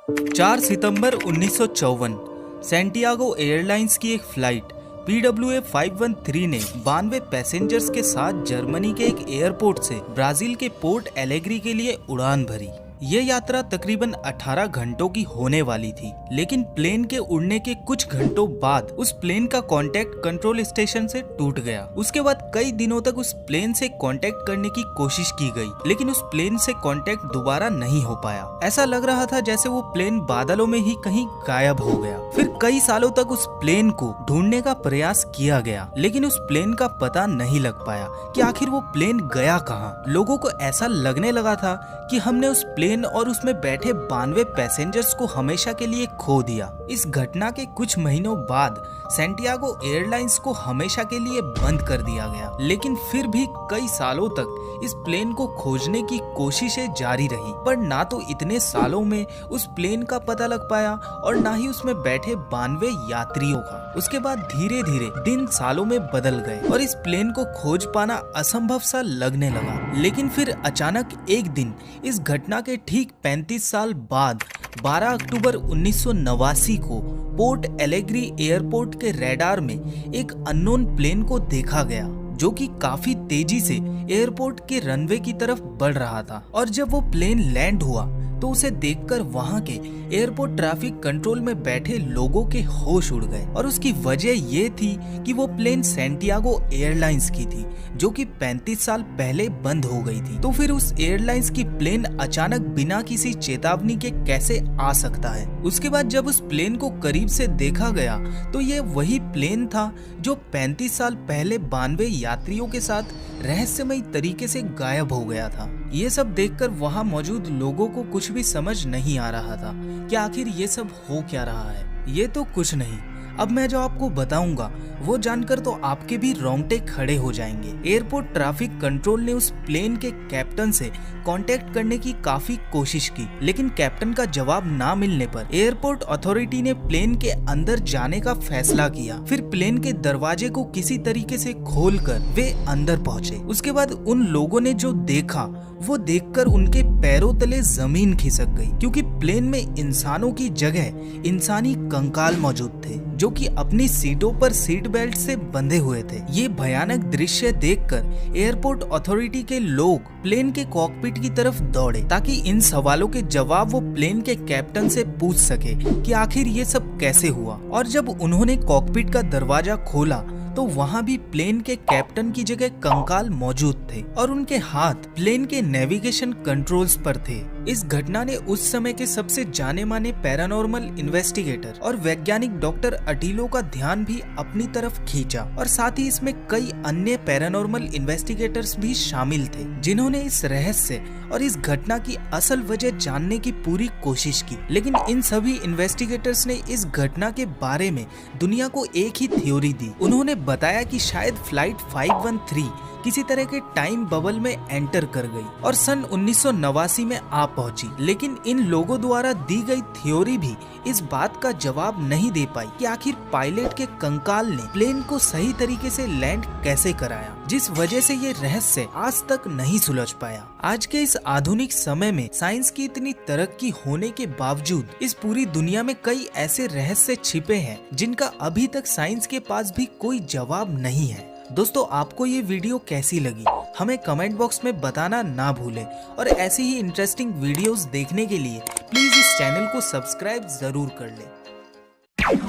4 सितंबर 1954 Santiago airlines की एक flight PWA 513 ने 92 पैसेंजर्स के साथ जर्मनी के एक एयरपोर्ट से ब्राजील के पोर्ट एलेग्री के लिए उड़ान भरी। ये यात्रा तकरीबन 18 घंटों की होने वाली थी, लेकिन प्लेन के उड़ने के कुछ घंटों बाद उस प्लेन का कांटेक्ट कंट्रोल स्टेशन से टूट गया। उसके बाद कई दिनों तक उस प्लेन से कांटेक्ट करने की कोशिश की गई, लेकिन उस प्लेन से कांटेक्ट दोबारा नहीं हो पाया। ऐसा लग रहा था जैसे वो प्लेन बादलों में ही कहीं गायब हो गया। फिर कई सालों तक उस प्लेन को ढूंढने का प्रयास किया गया, लेकिन उस प्लेन का पता नहीं लग पाया कि आखिर वो प्लेन गया कहाँ। लोगों को ऐसा लगने लगा था कि हमने उस प्लेन और उसमें बैठे 92 पैसेंजर्स को हमेशा के लिए खो दिया। इस घटना के कुछ महीनों बाद सैंटियागो एयरलाइंस को हमेशा के लिए बंद कर दिया गया, लेकिन फिर भी कई सालों तक इस प्लेन को खोजने की कोशिशें जारी रही, पर ना तो इतने सालों में उस प्लेन का पता लग पाया और ना ही उसमें बैठे 92 यात्रियों का। उसके बाद धीरे धीरे दिन सालों में बदल गए और इस प्लेन को खोज पाना असंभव सा लगने लगा। लेकिन फिर अचानक एक दिन इस घटना के ठीक 35 साल बाद 12 अक्टूबर 1989 को पोर्ट एलेग्री एयरपोर्ट के रडार में एक अननोन प्लेन को देखा गया, जो कि काफी तेजी से एयरपोर्ट के रनवे की तरफ बढ़ रहा था। और जब वो प्लेन लैंड हुआ तो उसे देखकर वहां के एयरपोर्ट ट्रैफिक कंट्रोल में बैठे लोगों के होश उड़ गए। और उसकी वजह ये थी कि वो प्लेन सैंटियागो एयरलाइंस की थी, जो कि 35 साल पहले बंद हो गई थी। तो फिर उस एयरलाइंस की प्लेन अचानक बिना किसी चेतावनी के कैसे आ सकता है। उसके बाद जब उस प्लेन को करीब से देखा गया तो ये वही प्लेन था जो 35 साल पहले 92 यात्रियों के साथ रहस्यमयी तरीके से गायब हो गया था। ये सब देखकर वहां मौजूद लोगों को कुछ भी समझ नहीं आ रहा था कि आखिर ये सब हो क्या रहा है। ये तो कुछ नहीं, अब मैं जो आपको बताऊंगा वो जानकर तो आपके भी रोंगटे खड़े हो जाएंगे। एयरपोर्ट ट्रैफिक कंट्रोल ने उस प्लेन के कैप्टन से कांटेक्ट करने की काफी कोशिश की, लेकिन कैप्टन का जवाब ना मिलने पर एयरपोर्ट अथॉरिटी ने प्लेन के अंदर जाने का फैसला किया। फिर प्लेन के दरवाजे को किसी तरीके से खोलकर वे अंदर पहुंचे। उसके बाद उन लोगों ने जो देखा वो देखकर उनके पैरों तले जमीन खिसक गई, क्योंकि प्लेन में इंसानों की जगह इंसानी कंकाल मौजूद थे, जो कि अपनी सीटों पर सीट बेल्ट से बंधे हुए थे। ये भयानक दृश्य देखकर एयरपोर्ट अथॉरिटी के लोग प्लेन के कॉकपिट की तरफ दौड़े, ताकि इन सवालों के जवाब वो प्लेन के कैप्टन से पूछ सके कि आखिर ये सब कैसे हुआ। और जब उन्होंने कॉकपिट का दरवाजा खोला तो वहाँ भी प्लेन के कैप्टन की जगह कंकाल मौजूद थे और उनके हाथ प्लेन के नेविगेशन कंट्रोल्स पर थे। इस घटना ने उस समय के सबसे जाने माने पैरानॉर्मल इन्वेस्टिगेटर और वैज्ञानिक डॉक्टर अटीलो का ध्यान भी अपनी तरफ खींचा, और साथ ही इसमें कई अन्य पैरानॉर्मल इन्वेस्टिगेटर्स भी शामिल थे, जिन्होंने इस रहस्य और इस घटना की असल वजह जानने की पूरी कोशिश की। लेकिन इन सभी इन्वेस्टिगेटर्स ने इस घटना के बारे में दुनिया को एक ही थ्योरी दी। उन्होंने बताया कि शायद फ्लाइट 513 किसी तरह के टाइम बबल में एंटर कर गई और सन 1989 में आ पहुंची। लेकिन इन लोगों द्वारा दी गई थ्योरी भी इस बात का जवाब नहीं दे पाई कि आखिर पायलट के कंकाल ने प्लेन को सही तरीके से लैंड कैसे कराया, जिस वजह से ये रहस्य आज तक नहीं सुलझ पाया। आज के इस आधुनिक समय में साइंस की इतनी तरक्की होने के बावजूद इस पूरी दुनिया में कई ऐसे रहस्य छिपे हैं जिनका अभी तक साइंस के पास भी कोई जवाब नहीं है। दोस्तों, आपको ये वीडियो कैसी लगी हमें कमेंट बॉक्स में बताना ना भूलें, और ऐसी ही इंटरेस्टिंग वीडियोस देखने के लिए प्लीज इस चैनल को सब्सक्राइब जरूर कर लें।